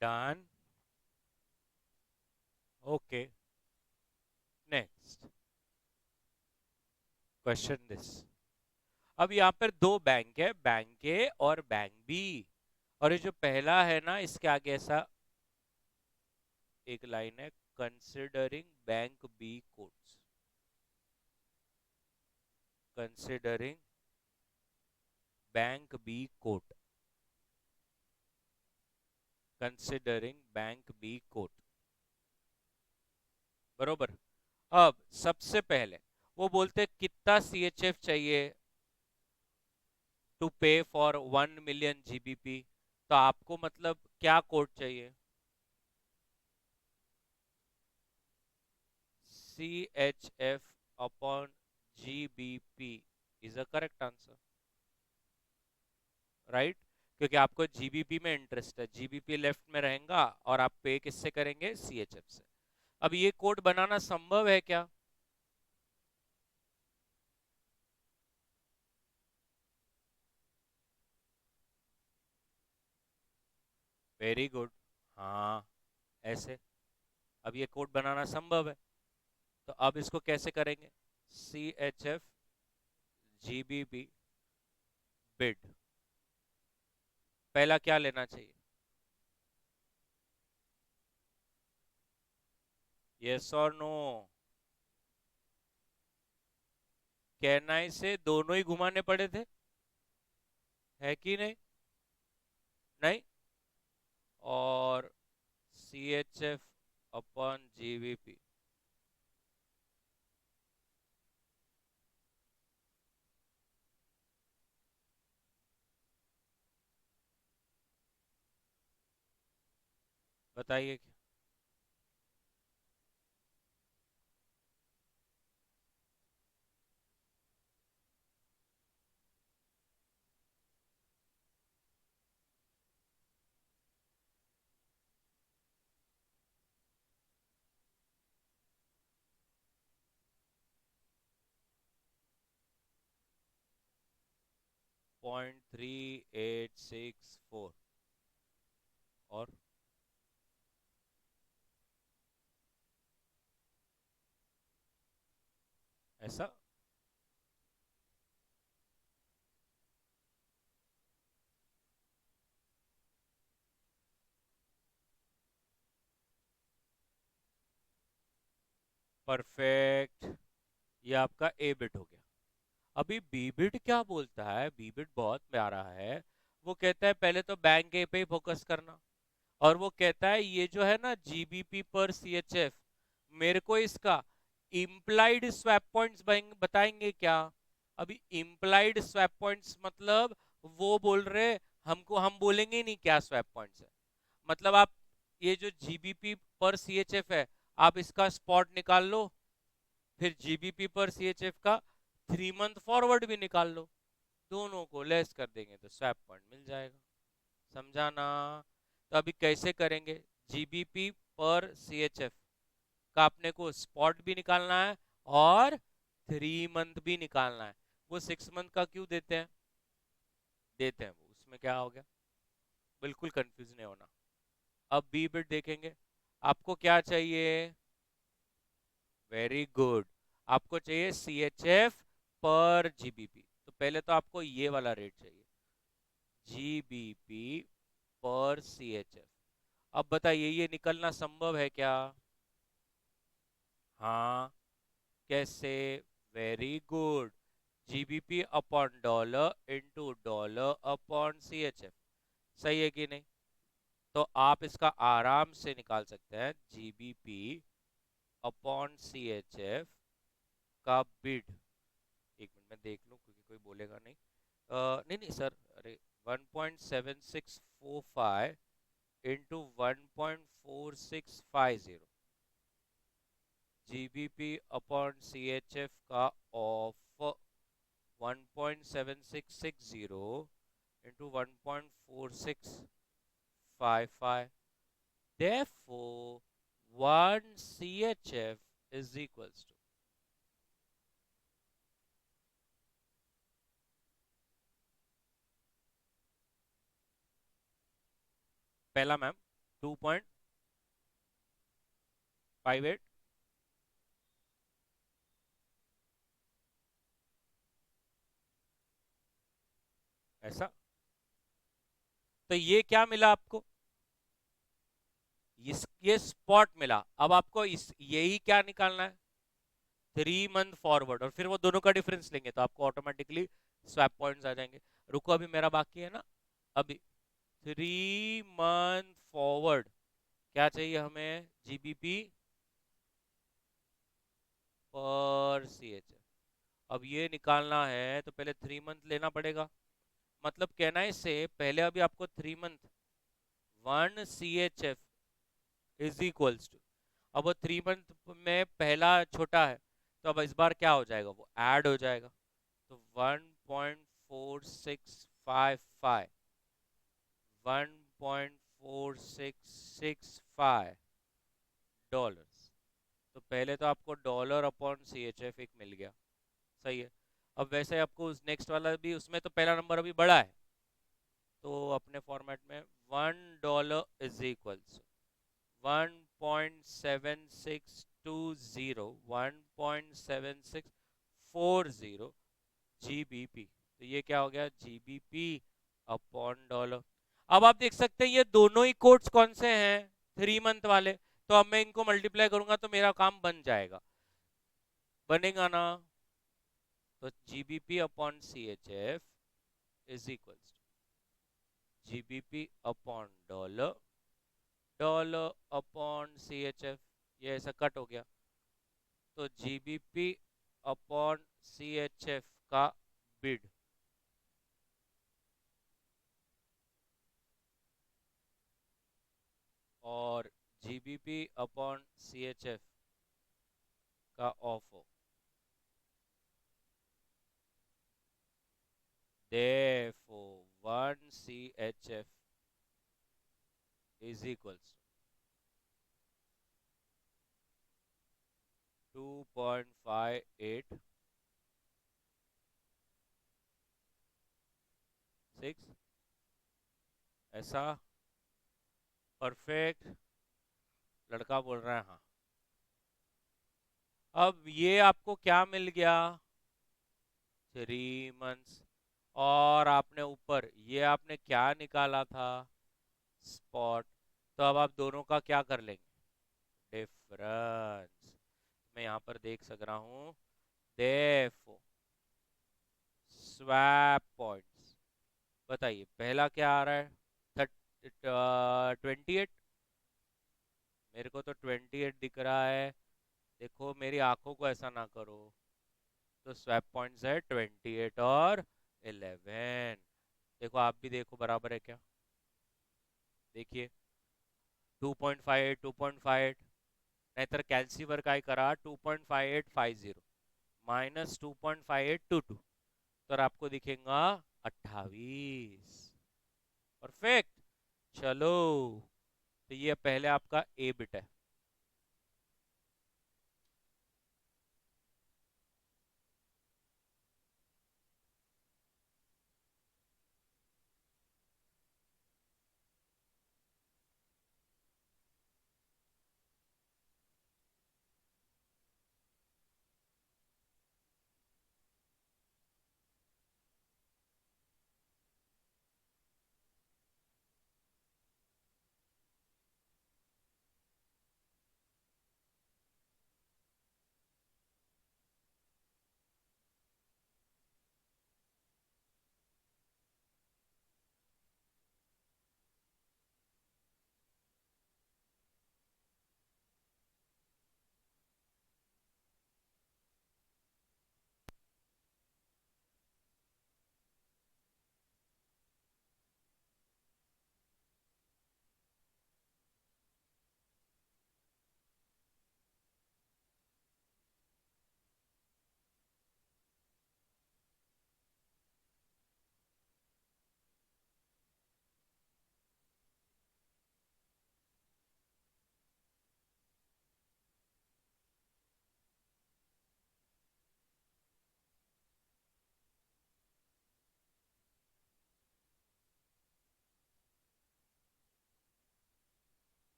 Done. Okay, next question this. अब यहाँ पर दो बैंक है, बैंक ए और बैंक बी, और ये जो पहला है ना, इसके आगे ऐसा एक लाइन है, considering bank B codes, considering bank B code, considering bank B code, बरोबर। अब सबसे पहले वो बोलते कितना सीएचएफ चाहिए टू पे फॉर 1 मिलियन जीबीपी। तो आपको मतलब क्या कोड चाहिए? CHF upon GBP is a correct answer, right? क्योंकि आपको जीबीपी में इंटरेस्ट है, जीबीपी लेफ्ट में रहेगा और आप पे किससे करेंगे? सीएचएफ से। अब ये कोड बनाना संभव है क्या? Very good. हाँ, ऐसे। अब ये कोड बनाना संभव है, तो अब इसको कैसे करेंगे? CHF GBP bid. पहला क्या लेना चाहिए? यस और नो? कैनाई से दोनों ही घुमाने पड़े थे, है कि नहीं? नहीं। और CHF अपॉन GBP, बताइए क्या? 0.3864। और ऐसा? परफेक्ट। ये आपका ए बिट हो गया। अभी बी बिट क्या बोलता है? बी बिट बहुत प्यारा है। वो कहता है पहले तो बैंक ए पे ही फोकस करना, और वो कहता है ये जो है ना जीबीपी पर सीएचएफ, मेरे को इसका इम्प्लाइड स्वैप पॉइंट्स बताएंगे क्या? अभी इम्प्लाइड स्वैप पॉइंट्स मतलब वो बोल रहे, हमको हम बोलेंगे ही नहीं क्या स्वैप पॉइंट्स है। मतलब आप ये जो जीबीपी पर सीएचएफ है, आप इसका स्पॉट निकाल लो, फिर जीबीपी पर सीएचएफ का 3 मंथ फॉरवर्ड भी निकाल लो, दोनों को लेस कर देंगे तो स्वैप पॉइंट मिल जाएगा। समझाना? तो अभी कैसे करेंगे? जीबीपी पर सीएचएफ का अपने को स्पॉट भी निकालना है और 3 मंथ भी निकालना है। वो 6 मंथ का क्यों देते हैं? देते हैं वो, उसमें क्या हो गया? बिल्कुल कंफ्यूज नहीं होना। अब बी बिट देखेंगे। आपको क्या चाहिए? Very good. आपको चाहिए CHF पर जीबीपी, तो पहले तो आपको ये वाला रेट चाहिए, जीबीपी पर CHF। अब बताइए ये निकलना संभव है क्या? हाँ। कैसे? Very good. GBP upon dollar into dollar upon CHF, सही है कि नहीं? तो आप इसका आराम से निकाल सकते हैं, जीबीपी अपॉन CHF का बिड। एक मिनट में देख लूं क्योंकि कोई बोलेगा नहीं। नहीं नहीं सर, अरे 1.7645 इंटू 1.4650 जीबीपी अपॉन CHF का of 1.7660 into 1.4655, therefore 1 CHF is equals to, पहला मैम 2.58, ऐसा। तो ये क्या मिला आपको? ये स्पॉट मिला। अब आपको इस यही क्या निकालना है? 3 मंथ फॉरवर्ड, और फिर वो दोनों का डिफरेंस लेंगे तो आपको ऑटोमेटिकली स्वैप पॉइंट्स आ जाएंगे। रुको अभी मेरा बाकी है ना। अभी 3 मंथ फॉरवर्ड क्या चाहिए हमें? जीबीपी पर CHF। अब ये निकालना है तो पहले 3 मंथ लेना पड़ेगा। मतलब कहना है इससे पहले अभी आपको 3 month one C H F is equals to, अब वो 3 मंथ में पहला छोटा है तो अब इस बार क्या हो जाएगा, वो ऐड हो जाएगा। तो 1.4655, 1.4665 तो पहले तो आपको dollar upon C H F एक मिल गया, सही है। अब वैसे आपको उस नेक्स्ट वाला भी, उसमें तो पहला नंबर अभी बड़ा है, तो अपने फॉर्मेट में $1 इज इक्वल्स 1.7620, 1.7640 GBP। तो ये क्या हो गया, GBP अपॉन डॉलर। अब आप देख सकते हैं ये दोनों ही कोड्स कौन से हैं, 3 मंथ वाले। तो अब मैं इनको मल्टीप्लाई करूंगा तो मेरा काम बन जाएगा, बनेगा ना। तो GBP upon CHF is equals GBP upon dollar, dollar upon CHF, ये ऐसा कट हो गया। तो GBP अपॉन CHF का बिड, और GBP अपॉन CHF का offer. Therefore, 1 CHF is equals to 2.586, ऐसा। परफेक्ट, लड़का बोल रहा है हाँ। अब ये आपको क्या मिल गया, 3 मंथ्स। और आपने ऊपर ये आपने क्या निकाला था, स्पॉट। तो अब आप दोनों का क्या कर लेंगे, डिफरेंस। मैं यहाँ पर देख सक रहा हूँ, therefore स्वैप पॉइंट्स। बताइए पहला क्या आ रहा है, 28, मेरे को तो 28 दिख रहा है। देखो मेरी आंखों को ऐसा ना करो, तो स्वैप पॉइंट्स है 28 और 11। देखो आप भी देखो बराबर है क्या, देखिए 2.58, 2.58, नाहीतर कॅल्सीवर काय करा, 2.5850 माइनस 2.5822, तो आपको दिखेगा 28। परफेक्ट। चलो, तो ये पहले आपका ए बिट है।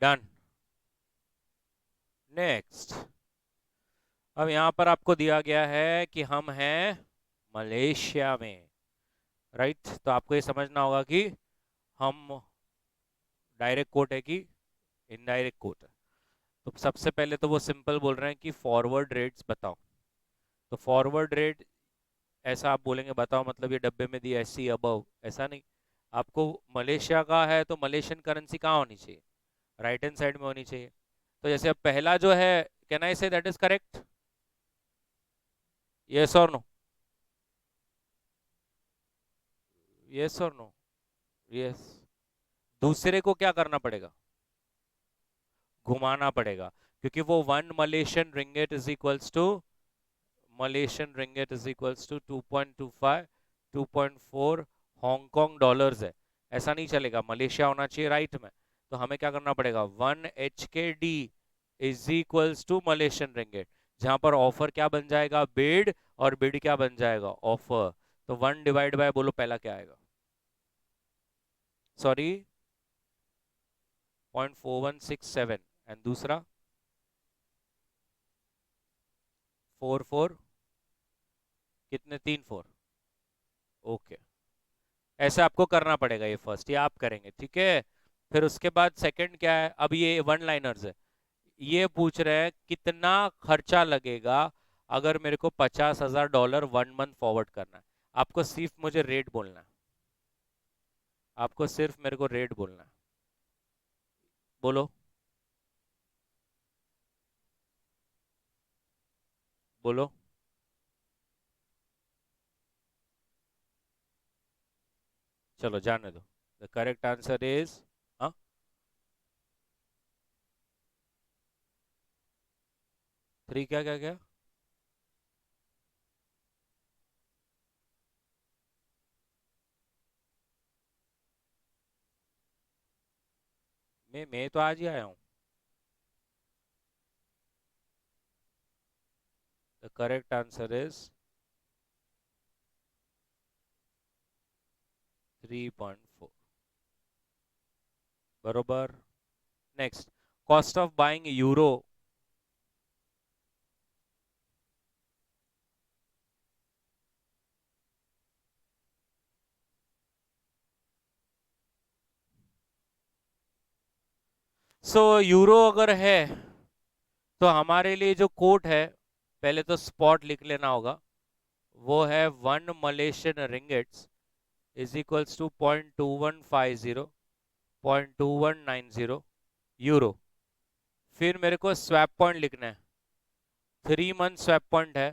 डन। नेक्स्ट, अब यहां पर आपको दिया गया है कि हम हैं मलेशिया में, राइट? तो आपको ये समझना होगा कि हम डायरेक्ट कोट है कि इनडायरेक्ट कोट है। तो सबसे पहले तो वो सिंपल बोल रहे हैं कि फॉरवर्ड रेट्स बताओ। तो फॉरवर्ड रेट ऐसा आप बोलेंगे बताओ मतलब ये डब्बे में दिया सी अबव, ऐसा नहीं। आपको मलेशिया का है तो मलेशियन करेंसी कहाँ होनी चाहिए? राइट हैंड साइड में होनी चाहिए। तो जैसे अब पहला जो है, can I say that is correct? Yes और नो? यस और नो? यस। दूसरे को क्या करना पड़ेगा? घुमाना पड़ेगा, क्योंकि वो 1 Malaysian ringgit is equals to, Malaysian ringgit is equals to 2.25 2.4 Hong Kong dollars है। ऐसा नहीं चलेगा, मलेशिया होना चाहिए राइट में। तो हमें क्या करना पड़ेगा? 1 HKD is equals to Malaysian ringgit, जहां पर ऑफर क्या बन जाएगा? बिड, और बिड क्या बन जाएगा? ऑफर। तो 1 डिवाइड बाय, बोलो पहला क्या आएगा? सॉरी, 0.4167, एंड दूसरा 4 4, कितने? 3 4। ओके, ऐसे आपको करना पड़ेगा। ये फर्स्ट, ये आप करेंगे, ठीक है? फिर उसके बाद सेकंड क्या है? अब ये वन लाइनर्स है। ये पूछ रहे हैं कितना खर्चा लगेगा अगर मेरे को $50,000 1 मंथ फॉरवर्ड करना है। आपको सिर्फ मुझे रेट बोलना है, आपको सिर्फ मेरे को रेट बोलना है। बोलो, बोलो। चलो जाने दो। द करेक्ट आंसर इज, हाँ, 3। क्या क्या क्या? मैं तो आज ही आया हूँ। द करेक्ट आंसर इज 3.4, बरोबर। Next, cost of buying euro. So euro अगर है तो हमारे लिए जो कोट है, पहले तो स्पॉट लिख लेना होगा। वो है 1 Malaysian ringgits is equals to 0.2150, 0.2190 euro. फिर मेरे को स्वैप पॉइंट लिखना है। 3 मंथ स्वैप पॉइंट है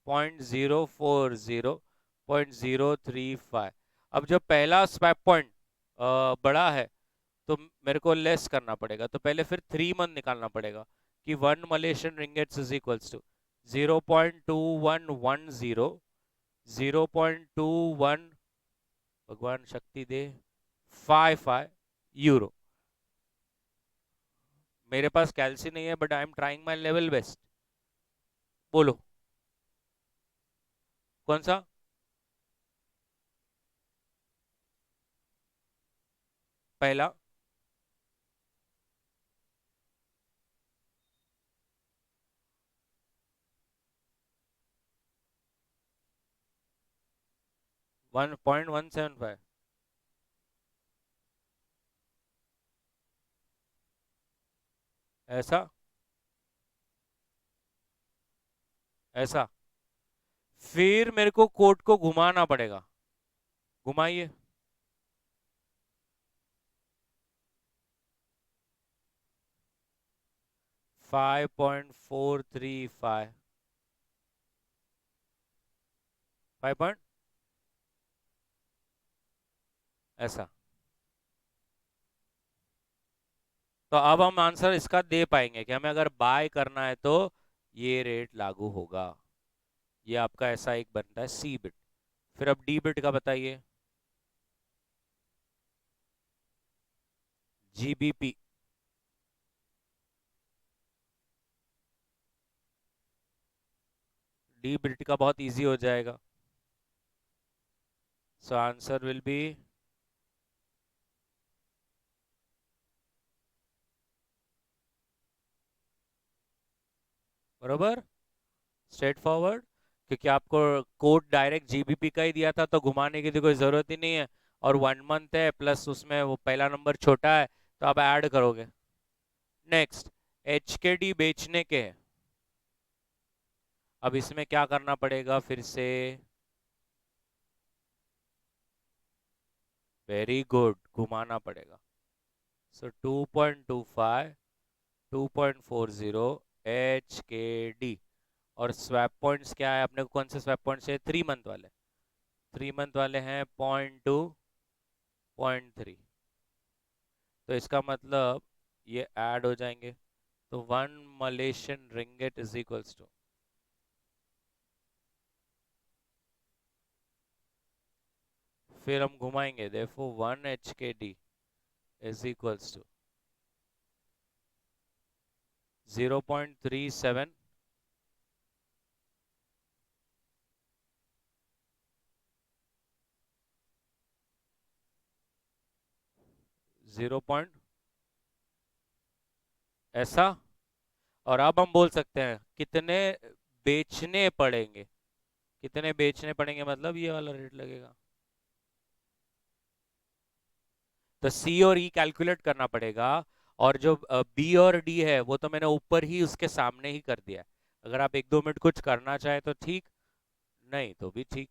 0.040, 0.035। अब जो पहला स्वैप पॉइंट बड़ा है तो मेरे को लेस करना पड़ेगा। तो पहले फिर 3 मंथ निकालना पड़ेगा कि 1 Malaysian ringgits is equals to 0.2110, 0.21, भगवान शक्ति दे, 55 यूरो। मेरे पास कैलसी नहीं है, but I am trying my level best. बोलो कौन सा? पहला। 1.175। ऐसा? ऐसा? फिर मेरे को कोट को घुमाना पड़ेगा। घुमाइए। 5.435। 5 पॉइंट, ऐसा। तो अब हम आंसर इसका दे पाएंगे कि हमें अगर बाय करना है तो ये रेट लागू होगा। ये आपका ऐसा एक बनता है सी बिट। फिर अब डी बिट का बताइए। जीबीपी। डी बिट का बहुत इजी हो जाएगा। सो आंसर विल बी बरोबर, स्ट्रेट फॉरवर्ड, क्योंकि आपको कोड डायरेक्ट जीबीपी का ही दिया था तो घुमाने की तो कोई ज़रूरत ही नहीं है। और 1 मंथ है प्लस उसमें वो पहला नंबर छोटा है तो आप ऐड करोगे। नेक्स्ट, एच के डी बेचने के हैं। अब इसमें क्या करना पड़ेगा फिर से? वेरी गुड, घुमाना पड़ेगा। सो 2.25 2.40 एच के डी। और स्वैप पॉइंट्स क्या है अपने को? कौन से स्वैप पॉइंट्स है? 3 मंथ वाले। 3 मंथ वाले हैं 0.2 0.3। तो इसका मतलब ये ऐड हो जाएंगे। तो 1 Malaysian ringgit is equals to, फिर हम घुमाएंगे, देखो 1 HKD is equals to 0.37 0 point ऐसा। और अब हम बोल सकते हैं कितने बेचने पड़ेंगे। कितने बेचने पड़ेंगे मतलब ये वाला रेट लगेगा। तो सी और ई कैलकुलेट करना पड़ेगा। और जो बी और डी है वो तो मैंने ऊपर ही उसके सामने ही कर दिया है। अगर आप 1-2 मिनट कुछ करना चाहे तो ठीक, नहीं तो भी ठीक।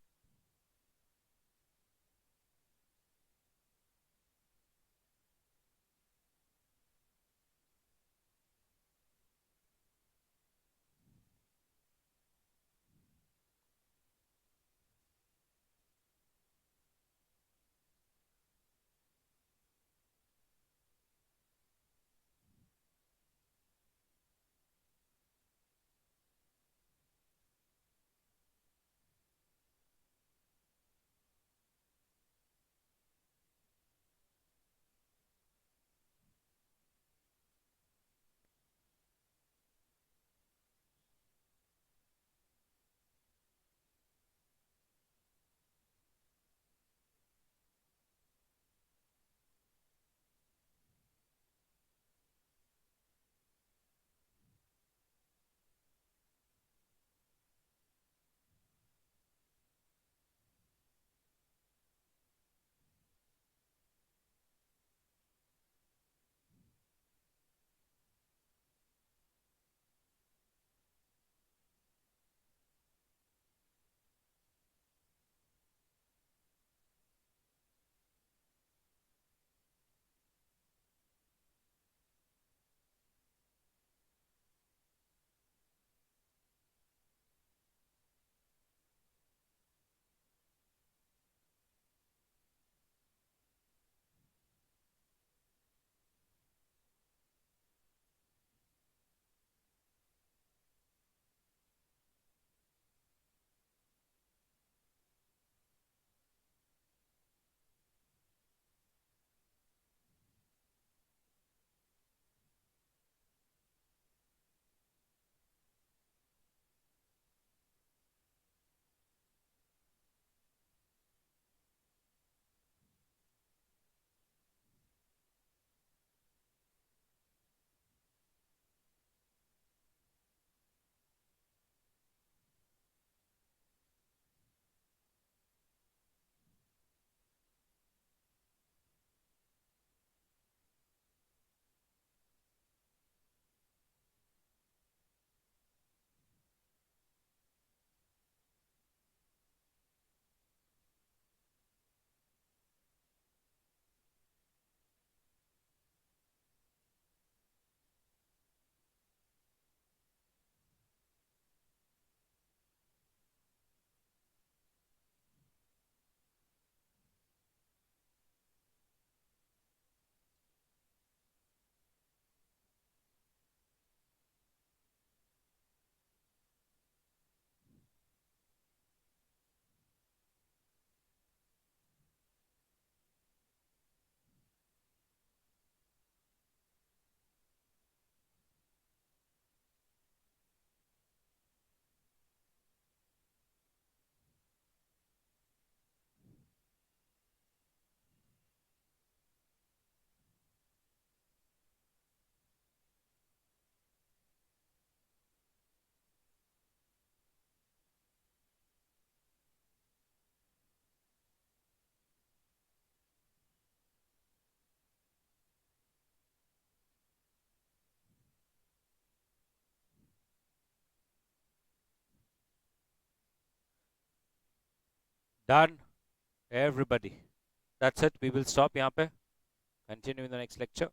Done everybody, that's it, we will stop यहाँ पे, continue in the next lecture.